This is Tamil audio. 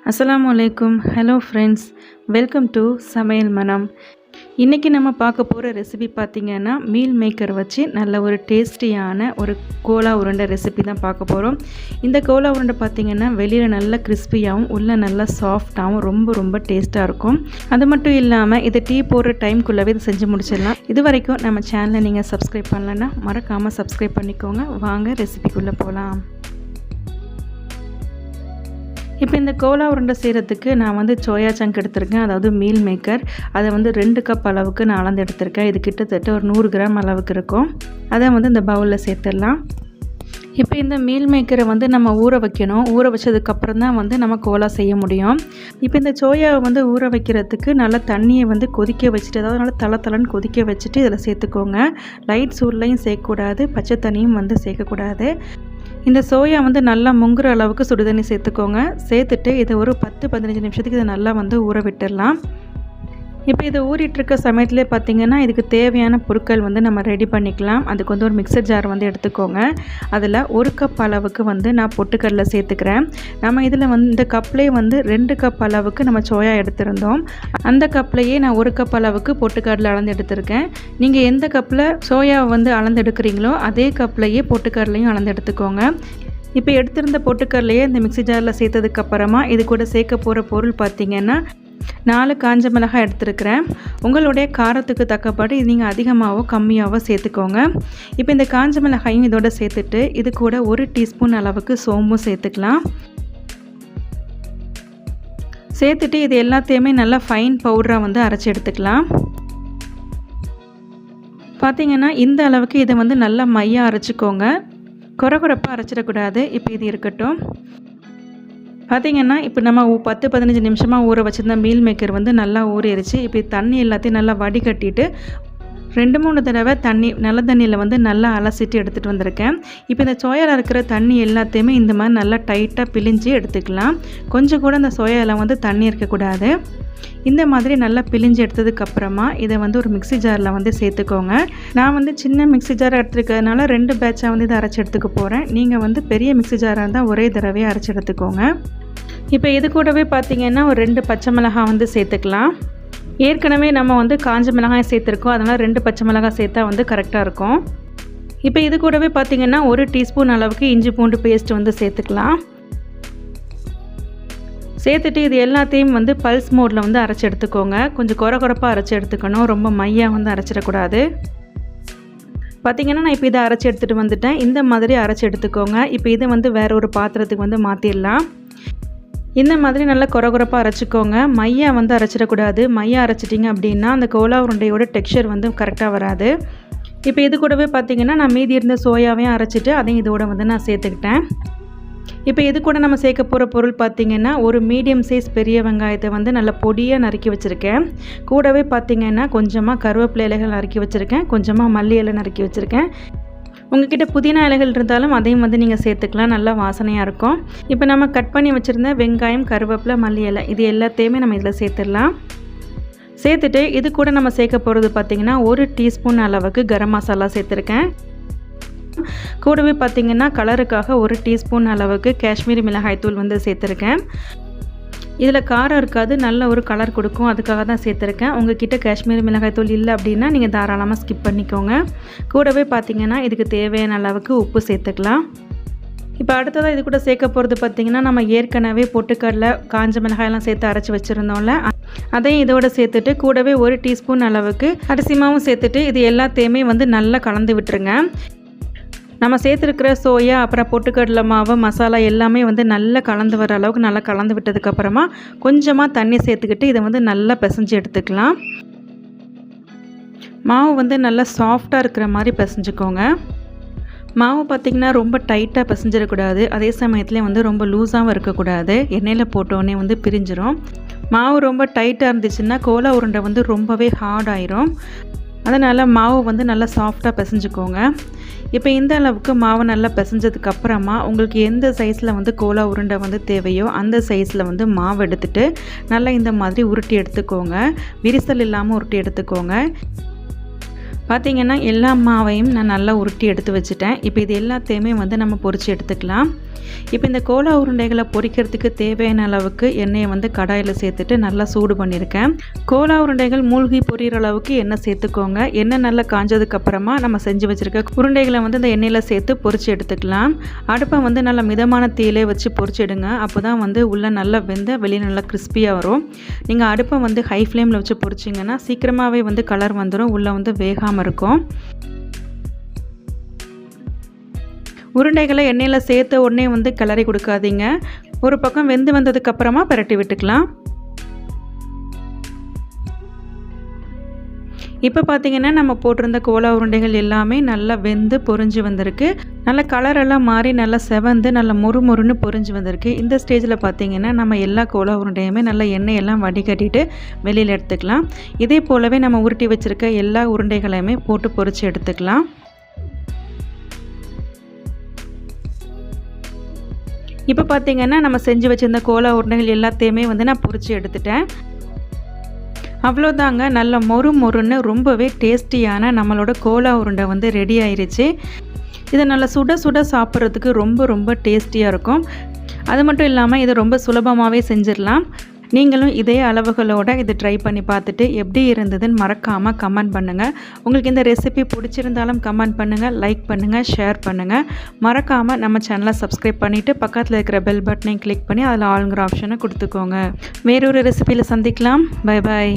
அஸ்ஸலாமு அலைக்கும். ஹலோ ஃப்ரெண்ட்ஸ், வெல்கம் டு சமையல் மனம். இன்றைக்கி நம்ம பார்க்க போகிற ரெசிபி பார்த்திங்கன்னா மீல் மேக்கர் வச்சு நல்ல ஒரு டேஸ்டியான ஒரு கோலா உருண்டை ரெசிபி தான் பார்க்க போகிறோம். இந்த கோலா உருண்டை பார்த்திங்கன்னா வெளியில் நல்லா கிறிஸ்பியாகவும் உள்ளே நல்லா சாஃப்டாகவும் ரொம்ப டேஸ்ட்டாக இருக்கும். அது மட்டும் இல்லாமல் இதை டீ போடுற டைம்குள்ளவே இதை செஞ்சு முடிச்சிடலாம். இது வரைக்கும் நம்ம சேனலை நீங்கள் சப்ஸ்கிரைப் பண்ணலைன்னா மறக்காமல் சப்ஸ்கிரைப் பண்ணிக்கோங்க. வாங்க ரெசிபிக்குள்ளே போகலாம். இப்போ இந்த கோலா உருண்டை செய்கிறதுக்கு நான் வந்து சோயா சங்க் எடுத்திருக்கேன், அதாவது மீல் மேக்கர். அதை வந்து 2 கப் அளவுக்கு நான் அளந்து எடுத்திருக்கேன். இது கிட்டத்தட்ட ஒரு 100 கிராம் அளவுக்கு இருக்கும். அதை வந்து இந்த பவுலில் சேர்த்துடலாம். இப்போ இந்த மீல் மேக்கரை வந்து நம்ம ஊற வைக்கணும். ஊற வச்சதுக்கப்புறம் தான் வந்து நம்ம கோலா செய்ய முடியும். இப்போ இந்த சோயாவை வந்து ஊற வைக்கிறதுக்கு நல்லா தண்ணியை வந்து கொதிக்க வச்சுட்டு, அதாவது நல்லா தளன்னு கொதிக்க வச்சுட்டு இதில் சேர்த்துக்கோங்க. லைட் சூட்லையும் சேர்க்கக்கூடாது, பச்சை தண்ணியும் வந்து சேர்க்கக்கூடாது. இந்த சோயா வந்து நல்லா முங்குற அளவுக்கு சுடுதண்ணி சேர்த்துக்கோங்க. சேர்த்துட்டு இதை ஒரு 10-15 நிமிஷத்துக்கு இதை நல்லா வந்து ஊற விட்டுடலாம். இப்போ இதை ஊறிட்டுருக்க சமயத்துலேயே பார்த்திங்கன்னா இதுக்கு தேவையான பொருட்கள் வந்து நம்ம ரெடி பண்ணிக்கலாம். அதுக்கு வந்து ஒரு மிக்சர் ஜார் வந்து எடுத்துக்கோங்க. அதில் 1 கப் அளவுக்கு வந்து நான் பொட்டுக்கடலை சேர்த்துக்கிறேன். நம்ம இதில் வந்து இந்த கப்லேயே வந்து 2 கப் அளவுக்கு நம்ம சோயா எடுத்திருந்தோம். அந்த கப்லேயே நான் 1 கப் அளவுக்கு பொட்டுக்கடலை அளந்து எடுத்திருக்கேன். நீங்கள் எந்த கப்பில் சோயாவை வந்து அளந்து எடுக்கிறீங்களோ அதே கப்லேயே பொட்டுக்கடலையும் அளந்து எடுத்துக்கோங்க. இப்போ எடுத்திருந்த பொட்டுக்கடலையே இந்த மிக்ஸி ஜாரில் சேர்த்ததுக்கப்புறமா இது கூட சேர்க்க போகிற பொருள் பார்த்திங்கன்னா 4 காஞ்ச மிளகாய் எடுத்துருக்கிறேன். உங்களுடைய காரத்துக்கு தக்கபடி நீங்கள் அதிகமாகவோ கம்மியாகவோ சேர்த்துக்கோங்க. இப்போ இந்த காஞ்ச மிளகாயும் இதோட சேர்த்துட்டு இது கூட 1 டீஸ்பூன் அளவுக்கு சோம்பும் சேர்த்துக்கலாம். சேர்த்துட்டு இது எல்லாத்தையுமே நல்லா ஃபைன் பவுடராக வந்து அரைச்சி எடுத்துக்கலாம். பார்த்திங்கன்னா இந்த அளவுக்கு இதை வந்து நல்லா மையாக அரைச்சிக்கோங்க. கொரகொரப்பாக அரைச்சிடக்கூடாது. இப்போ இது இருக்கட்டும். பார்த்திங்கன்னா இப்போ நம்ம 10-15 நிமிஷமாக ஊற வச்சுருந்த மீல் மேக்கர் வந்து நல்லா ஊறிடுச்சு. இப்போ தண்ணி எல்லாத்தையும் நல்லா வடிகட்டிட்டு 2-3 தடவை நல்ல தண்ணியில் வந்து நல்லா அலசிட்டு எடுத்துகிட்டு வந்திருக்கேன். இப்போ இந்த சோயாவில் இருக்கிற தண்ணி எல்லாத்தையுமே இந்த மாதிரி நல்லா டைட்டாக பிழிஞ்சு எடுத்துக்கலாம். கொஞ்சம் கூட இந்த சோயாவில் வந்து தண்ணி இருக்கக்கூடாது. இந்த மாதிரி நல்லா பிழிஞ்சு எடுத்ததுக்கப்புறமா இதை வந்து ஒரு மிக்ஸி ஜாரில் வந்து சேர்த்துக்கோங்க. நான் வந்து சின்ன மிக்ஸி ஜார் எடுத்துருக்கிறதுனால 2 பேட்சாக வந்து இதை அரைச்சி எடுத்துக்க போகிறேன். நீங்கள் வந்து பெரிய மிக்ஸி ஜாராக இருந்தால் ஒரே தடவையாக அரைச்சி எடுத்துக்கோங்க. இப்போ இது கூடவே பார்த்திங்கன்னா ஒரு 2 பச்சை மிளகாய் வந்து சேர்த்துக்கலாம். ஏற்கனவே நம்ம வந்து காஞ்ச மிளகாய் சேர்த்துருக்கோம், அதனால் 2 பச்சை மிளகாய் சேர்த்தா வந்து கரெக்டாக இருக்கும். இப்போ இது கூடவே பார்த்திங்கன்னா 1 டீஸ்பூன் அளவுக்கு இஞ்சி பூண்டு பேஸ்ட் வந்து சேர்த்துக்கலாம். சேர்த்துட்டு இது எல்லாத்தையும் வந்து பல்ஸ் மோடில் வந்து அரைச்சி எடுத்துக்கோங்க. கொஞ்சம் கொரகொரப்பாக அரைச்சி எடுத்துக்கணும், ரொம்ப மையாக வந்து அரைச்சிடக்கூடாது. பார்த்திங்கன்னா நான் இப்போ இதை அரைச்சி எடுத்துகிட்டு வந்துட்டேன். இந்த மாதிரி அரைச்சி எடுத்துக்கோங்க. இப்போ இதை வந்து வேறு ஒரு பாத்திரத்துக்கு வந்து மாற்றிடலாம். இந்த மாதிரி நல்லா கொரகொரப்பாக அரைச்சிக்கோங்க. மையாக வந்து அரைச்சிடக்கூடாது. மையாக அரைச்சிட்டிங்க அப்படின்னா அந்த கோலா உருண்டையோட டெக்ஸ்சர் வந்து கரெக்டாக வராது. இப்போ இது கூடவே பார்த்திங்கன்னா நான் மீதி இருந்த சோயாவையும் அரைச்சிட்டு அதையும் இதோட வந்து நான் சேர்த்துக்கிட்டேன். இப்போ இது கூட நம்ம சேர்க்க போகிற பொருள் பார்த்திங்கன்னா ஒரு மீடியம் சைஸ் பெரிய வெங்காயத்தை வந்து நல்லா பொடியாக நறுக்கி வச்சுருக்கேன். கூடவே பார்த்திங்கன்னா கொஞ்சமாக கருவேப்பிலை இலைகள் நறுக்கி வச்சுருக்கேன், கொஞ்சமாக மல்லி இலை நறுக்கி வச்சுருக்கேன். உங்கள்கிட்ட புதினா இலைகள் இருந்தாலும் அதையும் வந்து நீங்கள் சேர்த்துக்கலாம், நல்லா வாசனையாக இருக்கும். இப்போ நம்ம கட் பண்ணி வச்சுருந்த வெங்காயம், கருவேப்பிலை, மல்லி இலை இது எல்லாத்தையுமே நம்ம இதில் சேர்த்துடலாம். சேர்த்துட்டு இது கூட நம்ம சேர்க்க போகிறது பார்த்திங்கன்னா 1 டீஸ்பூன் அளவுக்கு கரம் மசாலா சேர்த்துருக்கேன். கூடவே பார்த்திங்கன்னா கலருக்காக 1 டீஸ்பூன் அளவுக்கு காஷ்மீரி மிளகாய் தூள் வந்து சேர்த்துருக்கேன். இதில் காரம் இருக்காது, நல்ல ஒரு கலர் கொடுக்கும், அதுக்காக தான் சேர்த்துருக்கேன். உங்கள்கிட்ட காஷ்மீரி மிளகாய் தூள் இல்லை அப்படின்னா நீங்கள் தாராளமாக ஸ்கிப் பண்ணிக்கோங்க. கூடவே பார்த்திங்கன்னா இதுக்கு தேவையான அளவுக்கு உப்பு சேர்த்துக்கலாம். இப்போ அடுத்ததாக இது கூட சேர்க்க போகிறது பார்த்திங்கன்னா நம்ம ஏற்கனவே பொட்டுக்கடலை, காஞ்ச மிளகாயெல்லாம் சேர்த்து அரைச்சி வச்சுருந்தோம்ல, அதையும் இதோட சேர்த்துட்டு கூடவே 1 டீஸ்பூன் அளவுக்கு அரிசி மாவும் சேர்த்துட்டு இது எல்லாத்தையுமே வந்து நல்லா கலந்து விட்டுருங்க. நம்ம சேர்த்துருக்கிற சோயா, அப்புறம் பொட்டுக்கடலை மாவு, மசாலா எல்லாமே வந்து நல்லா கலந்து வர அளவுக்கு நல்லா கலந்து விட்டதுக்கப்புறமா கொஞ்சமாக தண்ணி சேர்த்துக்கிட்டு இதை வந்து நல்லா பிசைஞ்சு எடுத்துக்கலாம். மாவு வந்து நல்லா சாஃப்டாக இருக்கிற மாதிரி பிசைஞ்சுக்கோங்க. மாவு பார்த்திங்கன்னா ரொம்ப டைட்டாக பிசைஞ்சிடக்கூடாது, அதே சமயத்துலேயே வந்து ரொம்ப லூஸாகவும் இருக்கக்கூடாது. எண்ணெயில் போட்டோடனே வந்து பிரிஞ்சிடும். மாவு ரொம்ப டைட்டாக இருந்துச்சுன்னா கோலா உருண்டை வந்து ரொம்பவே ஹார்ட் ஆயிரும். அதனால் மாவு வந்து நல்லா சாஃப்டாக பிசைஞ்சுக்கோங்க. இப்போ இந்த அளவுக்கு மாவு நல்லா பிசைஞ்சதுக்கப்புறமா உங்களுக்கு எந்த சைஸில் வந்து கோலா உருண்டை வந்து தேவையோ அந்த சைஸில் வந்து மாவு எடுத்துகிட்டு நல்லா இந்த மாதிரி உருட்டி எடுத்துக்கோங்க. விரிசல் இல்லாமல் உருட்டி எடுத்துக்கோங்க. பார்த்திங்கன்னா எல்லா மாவையும் நான் நல்லா உருட்டி எடுத்து வச்சுட்டேன். இப்போ இது எல்லாத்தையுமே வந்து நம்ம பொரித்து எடுத்துக்கலாம். இப்போ இந்த கோலா உருண்டைகளை பொரிக்கிறதுக்கு தேவையான அளவுக்கு எண்ணெயை வந்து கடாயில் சேர்த்துட்டு நல்லா சூடு பண்ணியிருக்கேன். கோலா உருண்டைகள் மூழ்கி பொரியிற அளவுக்கு எண்ணெய் சேர்த்துக்கோங்க. எண்ணெய் நல்லா காஞ்சதுக்கப்புறமா நம்ம செஞ்சு வச்சுருக்க உருண்டைகளை வந்து இந்த எண்ணெயில் சேர்த்து பொரித்து எடுத்துக்கலாம். அடுப்பை வந்து நல்லா மிதமான தீயிலே வச்சு பொரிச்சிடுங்க. அப்போ தான் வந்து உள்ளே நல்லா வெந்து வெளியே நல்லா கிறிஸ்பியாக வரும். நீங்கள் அடுப்பை வந்து ஹை ஃப்ளேமில் வச்சு பொரிச்சிங்கன்னா சீக்கிரமாகவே வந்து கலர் வந்துடும், உள்ளே வந்து வேகாமல் இருக்கும். உருண்டைகளை எண்ணெயில் சேர்த்த உடனே வந்து கிளறி கொடுக்காதீங்க. ஒரு பக்கம் வெந்து வந்ததுக்கப்புறமா பரட்டி விட்டுக்கலாம். இப்போ பார்த்திங்கன்னா நம்ம போட்டிருந்த கோலா உருண்டைகள் எல்லாமே நல்லா வெந்து பொரிஞ்சு வந்திருக்கு. நல்லா கலரெல்லாம் மாறி நல்லா செவந்து நல்லா மொறுமொறுன்னு பொரிஞ்சு வந்திருக்கு. இந்த ஸ்டேஜில் பார்த்திங்கன்னா நம்ம எல்லா கோலா உருண்டையுமே நல்லா எண்ணெயெல்லாம் வடிகட்டிட்டு வெளியில் எடுத்துக்கலாம். இதே போலவே நம்ம உருட்டி வச்சுருக்க எல்லா உருண்டைகளையுமே போட்டு பொரித்து எடுத்துக்கலாம். இப்போ பார்த்திங்கன்னா நம்ம செஞ்சு வச்சுருந்த கோலா உருண்டைகள் எல்லாத்தையுமே வந்து நான் பொரித்து எடுத்துட்டேன். அவ்வளோதாங்க, நல்ல மொறுன்னு ரொம்பவே டேஸ்டியான நம்மளோட கோலா உருண்டை வந்து ரெடி ஆயிடுச்சு. இதை நல்லா சுட சுட சாப்பிட்றதுக்கு ரொம்ப டேஸ்டியாக இருக்கும். அது மட்டும் இல்லாமல் இதை ரொம்ப சுலபமாகவே செஞ்சிடலாம். நீங்களும் இதே அளவுகளோடு இதை ட்ரை பண்ணி பார்த்துட்டு எப்படி இருந்ததுன்னு மறக்காமல் கமெண்ட் பண்ணுங்கள். உங்களுக்கு இந்த ரெசிபி பிடிச்சிருந்தாலும் கமெண்ட் பண்ணுங்கள், லைக் பண்ணுங்கள், ஷேர் பண்ணுங்கள். மறக்காமல் நம்ம சேனலை சப்ஸ்கிரைப் பண்ணிவிட்டு பக்கத்தில் இருக்கிற பெல் பட்டனையும் கிளிக் பண்ணி அதில் ஆளுங்கிற ஆப்ஷனை கொடுத்துக்கோங்க. வேறொரு ரெசிபியில் சந்திக்கலாம். Bye bye.